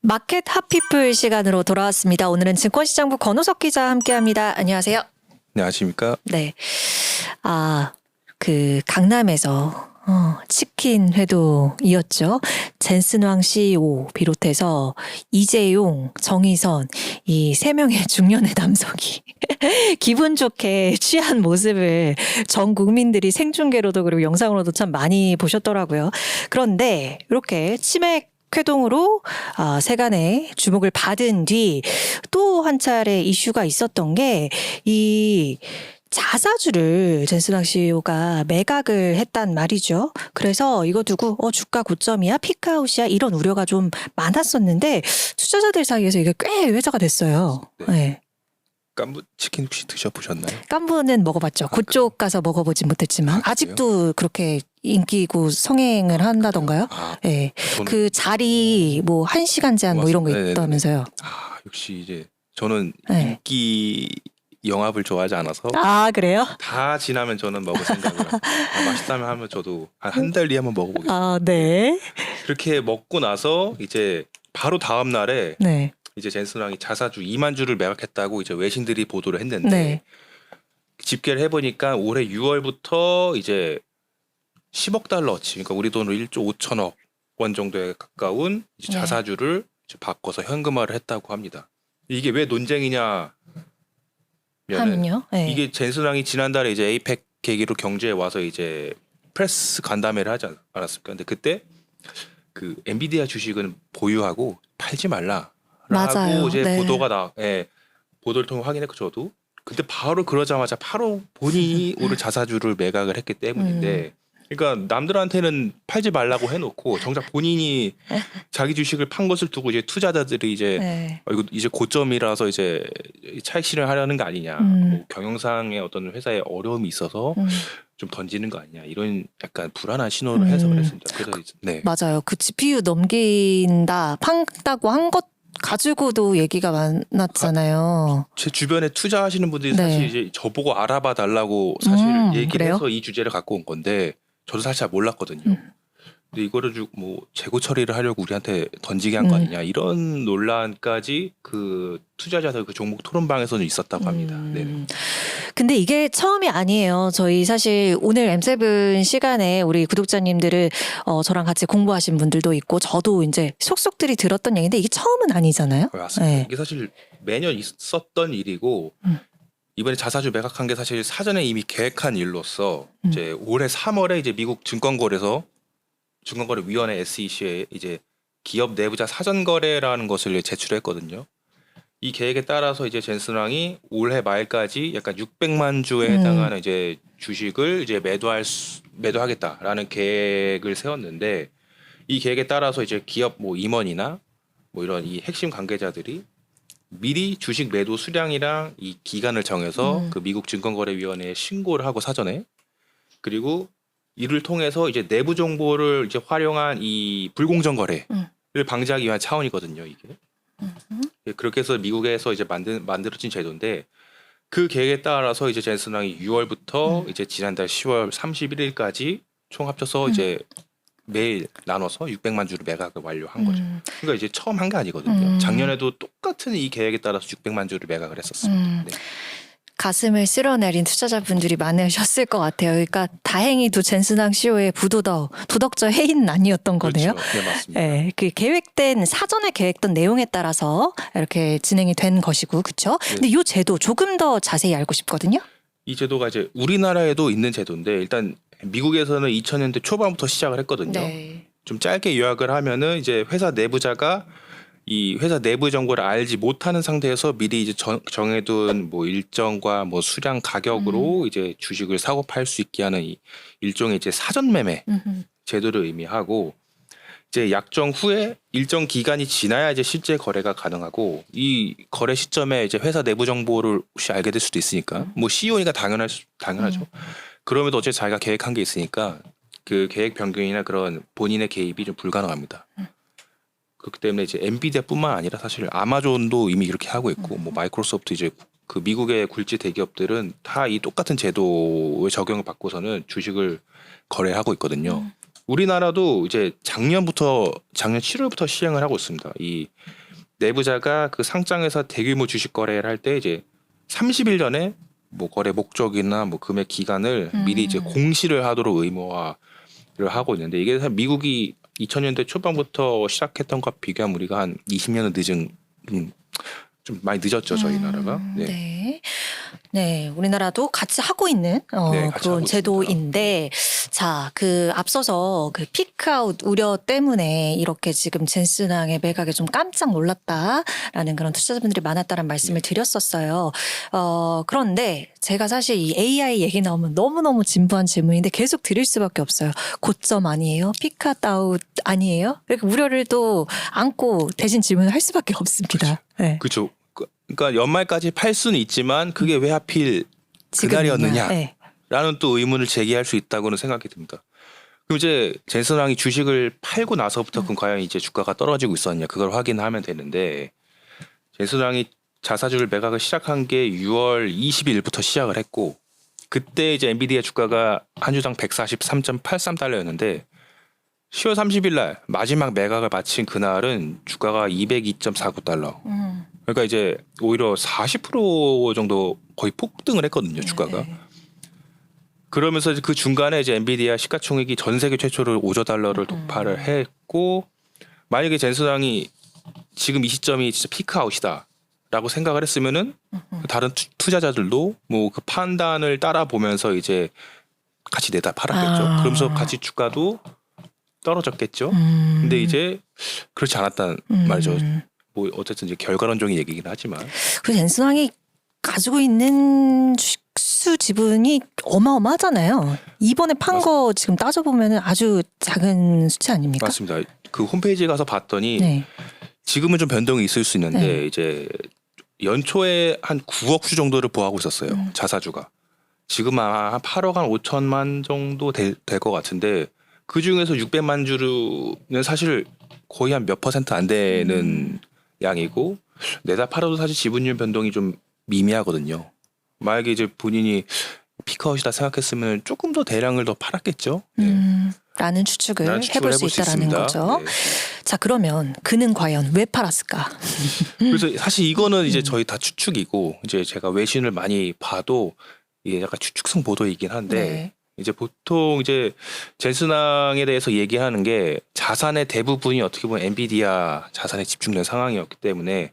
마켓 핫피플 시간으로 돌아왔습니다. 오늘은 증권시장부 권호석 기자 함께합니다. 안녕하세요. 네, 안녕하십니까? 네. 강남에서 치킨 회동이었죠. 젠슨왕 CEO 비롯해서 이재용, 정의선 이 세 명의 중년의 남성이 기분 좋게 취한 모습을 전 국민들이 생중계로도 그리고 영상으로도 참 많이 보셨더라고요. 그런데 이렇게 치맥 회동으로 세간의 주목을 받은 뒤 또 한 차례 이슈가 있었던 게 이 자사주를 젠슨왕 CEO가 매각을 했단 말이죠. 그래서 이거 두고 주가 고점이야 피크아웃이야 이런 우려가 좀 많았었는데 투자자들 사이에서 이게 꽤 회자가 됐어요. 네. 깐부 치킨 혹시 드셔보셨나요? 깐부는 먹어봤죠. 그쪽 가서 먹어보진 못했지만 아직도 그렇게 인기고 성행을 한다던가요? 네. 그 자리 뭐 1시간 제한 뭐 이런 거 있다면서요. 역시 이제 저는 인기 영합을 좋아하지 않아서 그래요? 다 지나면 저는 먹을 생각을 맛있다면 하면 저도 한 달 뒤에 한번 먹어보겠습니다. 네. 그렇게 먹고 나서 이제 바로 다음 날에 이제 젠슨왕이 자사주 2만 주를 매각했다고 이제 외신들이 보도를 했는데 집계를 해보니까 올해 6월부터 이제 10억 달러치, 그러니까 우리 돈으로 1조 5천억 원 정도에 가까운 이제 자사주를 이제 바꿔서 현금화를 했다고 합니다. 이게 왜 논쟁이냐? 하면요? 이게 젠슨왕이 지난달에 이제 에이펙 계기로 경주에 와서 이제 프레스 간담회를 하지 않았습니까? 근데 그때 그 엔비디아 주식은 보유하고 팔지 말라. 라고 이제 보도가 보도를 통해 확인했고 저도 그때 바로 그러자마자 바로 본인이 오늘 자사주를 매각을 했기 때문인데 그러니까 남들한테는 팔지 말라고 해놓고 정작 본인이 자기 주식을 판 것을 두고 이제 투자자들이 이제 이거 이제 고점이라서 이제 차익 실현하려는 거 아니냐, 뭐 경영상의 어떤 회사에 어려움이 있어서 좀 던지는 거 아니냐 이런 약간 불안한 신호를 해석을 했습니다. 그래서 맞아요. 그 GPU 넘긴다, 판다고 한 것 가지고도 얘기가 많았잖아요. 제 주변에 투자하시는 분들이 사실 이제 저보고 알아봐 달라고 사실 얘기를 해서 이 주제를 갖고 온 건데 저도 사실 잘 몰랐거든요. 근데 이거를 뭐 재고 처리를 하려고 우리한테 던지게 한 거 아니냐 이런 논란까지 그 투자자들 그 종목 토론방에서는 있었다고 합니다. 근데 이게 처음이 아니에요. 저희 사실 오늘 M7 시간에 우리 구독자님들을 저랑 같이 공부하신 분들도 있고 저도 이제 속속들이 들었던 얘기인데 이게 처음은 아니잖아요. 맞습니다. 이게 사실 매년 있었던 일이고 이번에 자사주 매각한 게 사실 사전에 이미 계획한 일로서 이제 올해 3월에 이제 미국 증권거래위원회 SEC에 이제 기업 내부자 사전 거래라는 것을 제출했거든요. 이 계획에 따라서 이제 젠슨왕이 올해 말까지 약간 600만 주에 해당하는 이제 주식을 이제 매도하겠다라는 계획을 세웠는데 이 계획에 따라서 이제 기업 뭐 임원이나 뭐 이런 이 핵심 관계자들이 미리 주식 매도 수량이랑 이 기간을 정해서 그 미국 증권거래위원회에 신고를 하고 사전에 그리고 이를 통해서 이제 내부 정보를 이제 활용한 이 불공정 거래를 방지하기 위한 차원이거든요, 이게. 그렇게 해서 미국에서 이제 만들어진 제도인데 그 계획에 따라서 이제 젠슨왕이 6월부터 이제 지난달 10월 31일까지 총 합쳐서 이제 매일 나눠서 600만 주를 매각을 완료한 거죠. 그러니까 이제 처음 한 게 아니거든요. 작년에도 똑같은 이 계획에 따라서 600만 주를 매각을 했었습니다. 가슴을 쓸어내린 투자자분들이 많으셨을 것 같아요. 그러니까 다행히도 젠슨왕 CEO의 도덕적 해인은 아니었던 거네요. 그렇죠. 네, 맞습니다. 그 사전에 계획된 내용에 따라서 이렇게 진행이 된 것이고, 그렇죠? 근데 이 제도 조금 더 자세히 알고 싶거든요. 이 제도가 이제 우리나라에도 있는 제도인데 일단 미국에서는 2000년대 초반부터 시작을 했거든요. 좀 짧게 요약을 하면은 이제 회사 내부자가 이 회사 내부 정보를 알지 못하는 상태에서 미리 이제 정해둔 뭐 일정과 뭐 수량 가격으로 이제 주식을 사고 팔 수 있게 하는 이 일종의 이제 사전 매매 제도를 의미하고 이제 약정 후에 일정 기간이 지나야 이제 실제 거래가 가능하고 이 거래 시점에 이제 회사 내부 정보를 혹시 알게 될 수도 있으니까 뭐 CEO니까 당연하죠. 그럼에도 어쨌든 자기가 계획한 게 있으니까 그 계획 변경이나 그런 본인의 개입이 좀 불가능합니다. 그렇기 때문에 이제 엔비디아뿐만 아니라 사실 아마존도 이미 이렇게 하고 있고 뭐 마이크로소프트 이제 그 미국의 굴지 대기업들은 다 이 똑같은 제도의 적용을 받고서는 주식을 거래하고 있거든요. 우리나라도 이제 작년 7월부터 시행을 하고 있습니다. 이 내부자가 그 상장에서 대규모 주식 거래를 할 때 이제 30일 전에 뭐 거래 목적이나 뭐 금액 기간을 미리 이제 공시를 하도록 의무화를 하고 있는데 이게 사실 미국이 2000년대 초반부터 시작했던 것과 비교하면 우리가 한 20년은 늦은 좀 많이 늦었죠 저희 나라가. 네. 네. 네, 우리나라도 같이 하고 있는 네, 같이 그런 하고 제도인데, 자, 그 앞서서 그 피크아웃 우려 때문에 이렇게 지금 젠슨항의 매각에 좀 깜짝 놀랐다라는 그런 투자자분들이 많았다는 말씀을 드렸었어요. 그런데 제가 사실 이 AI 얘기 나오면 너무너무 진부한 질문인데 계속 드릴 수밖에 없어요. 고점 아니에요? 피크아웃 아니에요? 이렇게 우려를 또 안고 대신 질문을 할 수밖에 없습니다. 네. 그렇죠. 그러니까 연말까지 팔 수는 있지만 그게 왜 하필 그날이었느냐라는 네. 또 의문을 제기할 수 있다고는 생각이 듭니다. 그럼 이제 젠슨항이 주식을 팔고 나서부터 그럼 과연 이제 주가가 떨어지고 있었냐 그걸 확인하면 되는데 젠슨항이 자사주를 매각을 시작한 게 6월 20일부터 시작을 했고 그때 이제 엔비디아 주가가 한 주당 143.83달러였는데 10월 30일 날 마지막 매각을 마친 그날은 주가가 202.49달러. 그러니까 이제 오히려 40% 정도 거의 폭등을 했거든요, 주가가. 네. 그러면서 이제 그 중간에 이제 엔비디아 시가총액이 전 세계 최초로 5조 달러를 돌파를 했고 만약에 젠슨항이 지금 이 시점이 진짜 피크아웃이다라고 생각을 했으면은 다른 투자자들도 뭐 그 판단을 따라 보면서 이제 같이 내다 팔았겠죠. 그러면서 같이 주가도 떨어졌겠죠. 근데 이제 그렇지 않았다는 말이죠. 뭐 어쨌든 이제 결과론적인 얘기긴 하지만 그 젠슨항이 가지고 있는 주식수 지분이 어마어마하잖아요. 이번에 판 거 지금 따져보면 아주 작은 수치 아닙니까? 맞습니다. 그 홈페이지에 가서 봤더니 네. 지금은 좀 변동이 있을 수 있는데 네. 이제 연초에 한 9억 주 정도를 보유하고 있었어요. 자사주가. 지금 한 8억 한 5천만 정도 될 것 같은데 그 중에서 600만 주는 사실 거의 한 몇 퍼센트 안 되는 양이고 내다 팔아도 사실 지분율 변동이 좀 미미하거든요. 만약에 이제 본인이 피크아웃이다 생각했으면 조금 더 대량을 더 팔았겠죠. 네. 라는 추측을 라는 추측을 해볼 수 해볼 수 있다라는 있습니다. 거죠. 네. 자, 그러면 그는 과연 왜 팔았을까? 그래서 사실 이거는 이제 저희 다 추측이고 이제 제가 외신을 많이 봐도 이게 약간 추측성 보도이긴 한데 네. 이제 보통 이제 젠슨항에 대해서 얘기하는 게 자산의 대부분이 어떻게 보면 엔비디아 자산에 집중된 상황이었기 때문에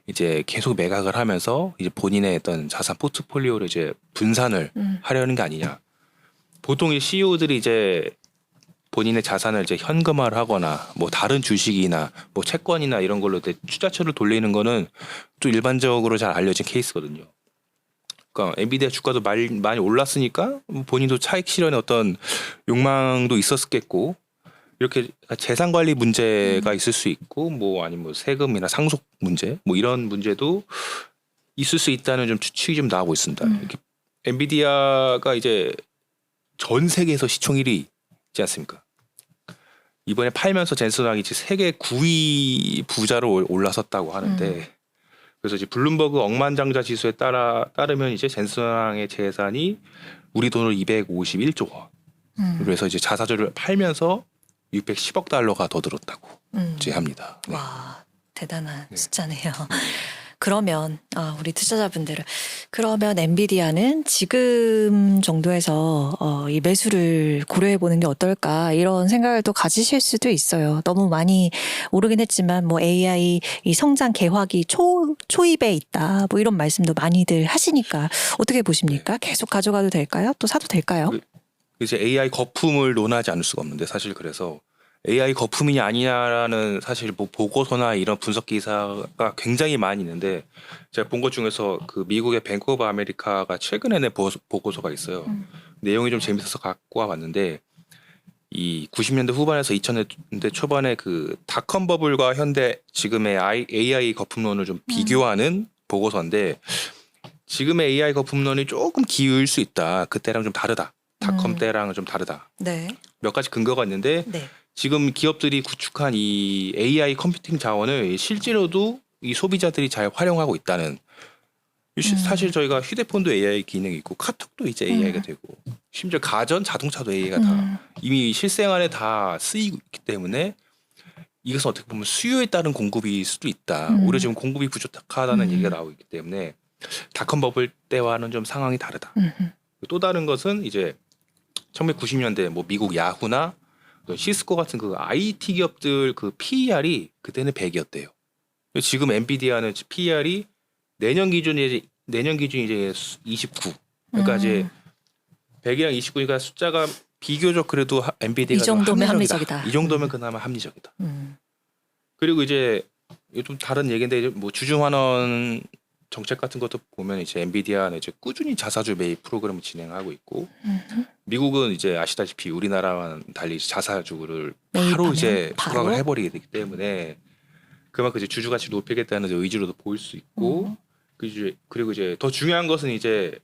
이제 계속 매각을 하면서 이제 본인의 어떤 자산 포트폴리오를 이제 분산을 하려는 게 아니냐. 보통 이 CEO들이 이제 본인의 자산을 이제 현금화를 하거나 뭐 다른 주식이나 뭐 채권이나 이런 걸로 투자처를 돌리는 거는 또 일반적으로 잘 알려진 케이스거든요. 그러니까 엔비디아 주가도 많이 올랐으니까 본인도 차익 실현의 어떤 욕망도 있었겠고 이렇게 재산 관리 문제가 있을 수 있고 뭐 아니면 뭐 세금이나 상속 문제 뭐 이런 문제도 있을 수 있다는 좀 추측이 좀 나오고 있습니다. 이렇게 엔비디아가 이제 전 세계에서 시총 1위지 않습니까? 이번에 팔면서 젠슨항이 이제 세계 9위 부자로 올라섰다고 하는데 그래서 이제 블룸버그 억만장자 지수에 따르면 이제 젠슨항의 재산이 우리 돈으로 251조 원. 그래서 이제 자사주를 팔면서 610억 달러가 더 들었다고 이제 합니다. 네. 와, 대단한 숫자네요. 그러면 우리 투자자분들은 그러면 엔비디아는 지금 정도에서 이 매수를 고려해 보는 게 어떨까 이런 생각을 또 가지실 수도 있어요. 너무 많이 오르긴 했지만 뭐 AI 이 성장 개화기 초입에 있다 뭐 이런 말씀도 많이들 하시니까 어떻게 보십니까? 계속 가져가도 될까요? 또 사도 될까요? 이제 AI 거품을 논하지 않을 수가 없는데 사실 그래서 AI 거품이냐 아니냐라는 사실 뭐 보고서나 이런 분석 기사가 굉장히 많이 있는데 제가 본 것 중에서 그 미국의 뱅크 오브 아메리카가 최근에 낸 보고서가 있어요. 내용이 좀 재밌어서 갖고 와봤는데 이 90년대 후반에서 2000년대 초반에 그 닷컴 버블과 현대 지금의 AI 거품론을 좀 비교하는 보고서인데 지금의 AI 거품론이 조금 기울 수 있다. 그때랑 좀 다르다. 닷컴 때랑은 좀 다르다. 네. 몇 가지 근거가 있는데 네. 지금 기업들이 구축한 이 AI 컴퓨팅 자원을 실제로도 이 소비자들이 잘 활용하고 있다는 사실 저희가 휴대폰도 AI 기능이 있고 카톡도 이제 AI가 되고 심지어 가전 자동차도 AI가 다 이미 실생활에 다 쓰이고 있기 때문에 이것은 어떻게 보면 수요에 따른 공급일 수도 있다. 오히려 지금 공급이 부족하다는 얘기가 나오고 있기 때문에 닷컴 버블 때와는 좀 상황이 다르다. 또 다른 것은 이제 1990년대 뭐 미국 야후나 시스코 같은 그 IT 기업들 그 PER이 그때는 100이었대요. 지금 엔비디아는 PER이 내년 기준이 이제 29. 그러니까 이제 100이랑 29니까 숫자가 비교적 그래도 엔비디아가 이 정도면 합리적이다. 이 정도면 그나마 합리적이다. 그리고 이제 좀 다른 얘기인데 이제 뭐 주중 환원 정책 같은 것도 보면 이제 엔비디아는 이제 꾸준히 자사주 매입 프로그램을 진행하고 있고 미국은 이제 아시다시피 우리나라와는 달리 자사주를 바로 이제 조각을 해버리게 되기 때문에 그만큼 이제 주주 가치 높이겠다는 의지로도 보일 수 있고 그리고 이제 더 중요한 것은 이제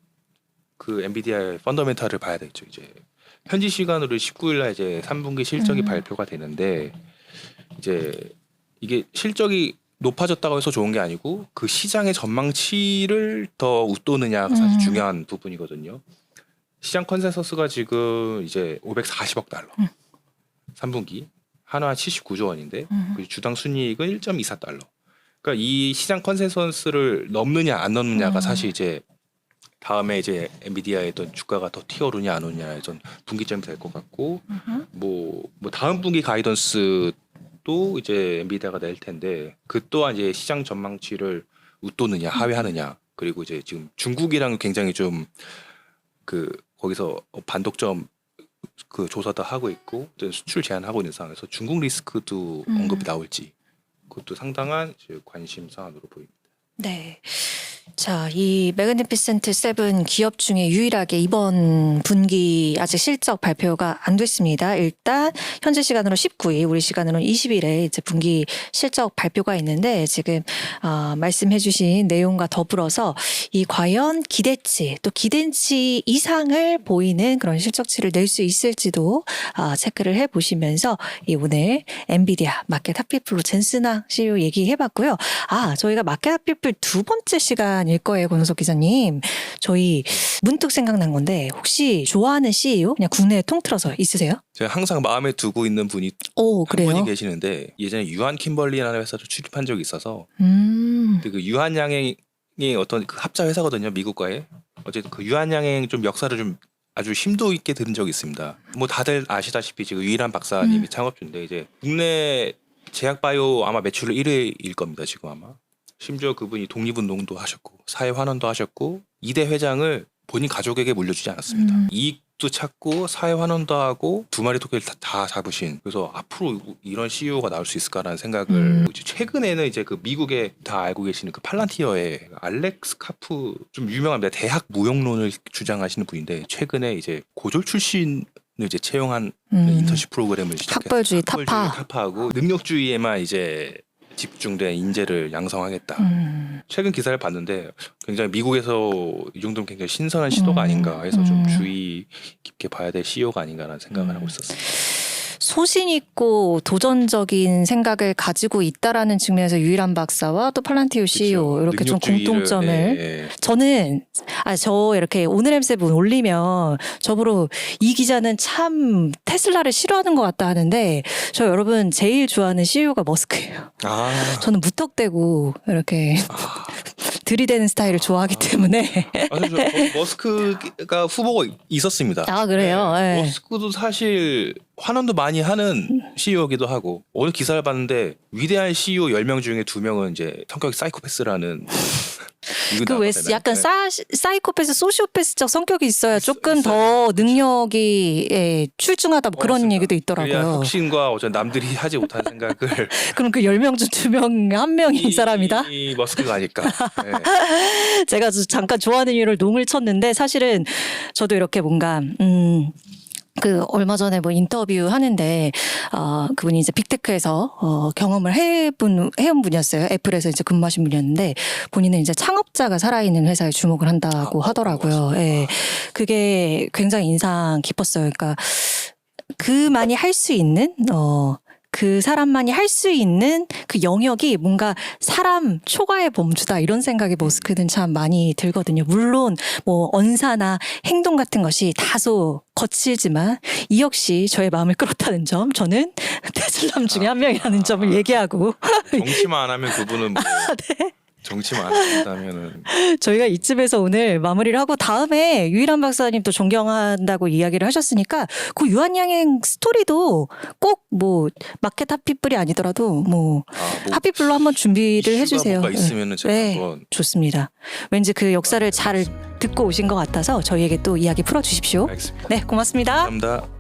그 엔비디아의 펀더멘탈을 봐야 되겠죠. 이제 현지 시간으로 19일 날 이제 3분기 실적이 발표가 되는데 이제 이게 실적이 높아졌다고 해서 좋은 게 아니고 그 시장의 전망치를 더 웃도느냐가 사실 중요한 부분이거든요. 시장 컨센서스가 지금 이제 540억 달러. 3분기 한화 79조 원인데 그리고 주당 순이익은 1.24달러. 그러니까 이 시장 컨센서스를 넘느냐 안 넘느냐가 사실 이제 다음에 이제 엔비디아의 어떤 주가가 더 튀어오르냐 안 오느냐의 좀 분기점이 될 것 같고 뭐 다음 분기 가이던스 또 이제 엔비디아가 낼 텐데 그 또한 이제 시장 전망치를 웃도느냐 하회하느냐 그리고 이제 지금 중국이랑 굉장히 좀 그 거기서 반독점 그 조사도 하고 있고 수출 제한하고 있는 상황에서 중국 리스크도 언급이 나올지 그것도 상당한 이제 관심 사안으로 보입니다. 네. 자, 이 매그니피센트 세븐 기업 중에 유일하게 이번 분기 아직 실적 발표가 안 됐습니다. 일단 현재 시간으로 19일, 우리 시간으로 20일에 이제 분기 실적 발표가 있는데 지금 말씀해주신 내용과 더불어서 이 과연 기대치 또 기대치 이상을 보이는 그런 실적치를 낼 수 있을지도 체크를 해보시면서 이 오늘 엔비디아 마켓 핫피플로 젠스낭 CEO 얘기해봤고요. 저희가 마켓 핫피플 두 번째 시간일 거예요, 권은석 기자님. 저희 문득 생각난 건데 혹시 좋아하는 CEO 그냥 국내에 통틀어서 있으세요? 제가 항상 마음에 두고 있는 분이 한 그래요? 분이 계시는데 예전에 유한 킴벌리라는 회사도 출입한 적이 있어서 근데 그 유한 양행이 어떤 그 합자 회사거든요, 미국과의. 어쨌든 그 유한 양행 좀 역사를 좀 아주 심도 있게 들은 적이 있습니다. 뭐 다들 아시다시피 지금 유일한 박사님이 창업주인데 이제 국내 제약바이오 아마 매출 1위일 겁니다, 지금 아마. 심지어 그분이 독립운동도 하셨고 사회환원도 하셨고 2대 회장을 본인 가족에게 물려주지 않았습니다. 이익도 찾고 사회환원도 하고 두 마리 토끼를 다 잡으신 그래서 앞으로 이런 CEO가 나올 수 있을까라는 생각을 최근에는 이제 그 미국에 다 알고 계시는 그 팔란티어의 알렉스 카프 좀 유명합니다. 대학 무용론을 주장하시는 분인데 최근에 이제 고졸 출신 을 이제 채용한 인턴십 프로그램을 시작했어요. 학벌주의 타파하고 능력주의에만 이제 집중된 인재를 양성하겠다. 최근 기사를 봤는데 굉장히 미국에서 이 정도면 굉장히 신선한 시도가 아닌가 해서 좀 주의 깊게 봐야 될 CEO가 아닌가라는 생각을 하고 있었습니다. 소신 있고 도전적인 생각을 가지고 있다라는 측면에서 유일한 박사와 또 팔란티오 CEO 이렇게 좀 공통점을 저는 저 이렇게 오늘 M7 올리면 저보러 이 기자는 참 테슬라를 싫어하는 것 같다 하는데 저 여러분 제일 좋아하는 CEO가 머스크예요. 저는 무턱대고 이렇게 들이대는 스타일을 좋아하기 때문에 머스크가 후보가 있었습니다. 그래요? 네. 머스크도 사실 환원도 많이 하는 CEO이기도 하고 오늘 기사를 봤는데 위대한 CEO 10명 중에 2명은 이제 성격이 사이코패스라는 그 왜 약간 사이코패스, 소시오패스적 성격이 있어야 조금 더 능력이 출중하다 뭐 그런 얘기도 있더라고요. 혁신과 어떤 남들이 하지 못한 생각을 그럼 그 10명 중 2명, 1명이 이 사람이다? 이 머스크가 아닐까. 제가 잠깐 좋아하는 이유를 농을 쳤는데 사실은 저도 이렇게 뭔가 그 얼마 전에 뭐 인터뷰 하는데 그분이 이제 빅테크에서 경험을 해온 분이었어요. 애플에서 이제 근무하신 분이었는데 본인은 이제 창업자가 살아있는 회사에 주목을 한다고 하더라고요. 예. 그게 굉장히 인상 깊었어요. 그러니까 그만이 할 수 있는 그 사람만이 할 수 있는 그 영역이 뭔가 사람 초과의 범주다 이런 생각이 머스크는 참 많이 들거든요. 물론 뭐 언사나 행동 같은 것이 다소 거칠지만 이 역시 저의 마음을 끌었다는 점, 저는 테슬람 중에 한 명이라는 점을 얘기하고 정치만 안 하면 그분은 뭐 정치만 안 한다면은 저희가 이쯤에서 오늘 마무리를 하고 다음에 유일한 박사님 또 존경한다고 이야기를 하셨으니까 그 유한양행 스토리도 꼭 뭐 마켓 핫피플이 아니더라도 뭐 뭐 핫피플로 한번 준비를 이슈가 해주세요. 뭐가 있으면은 제가 네, 한번 좋습니다. 왠지 그 역사를 잘 듣고 오신 것 같아서 저희에게 또 이야기 풀어주십시오. 알겠습니다. 네, 고맙습니다. 감사합니다.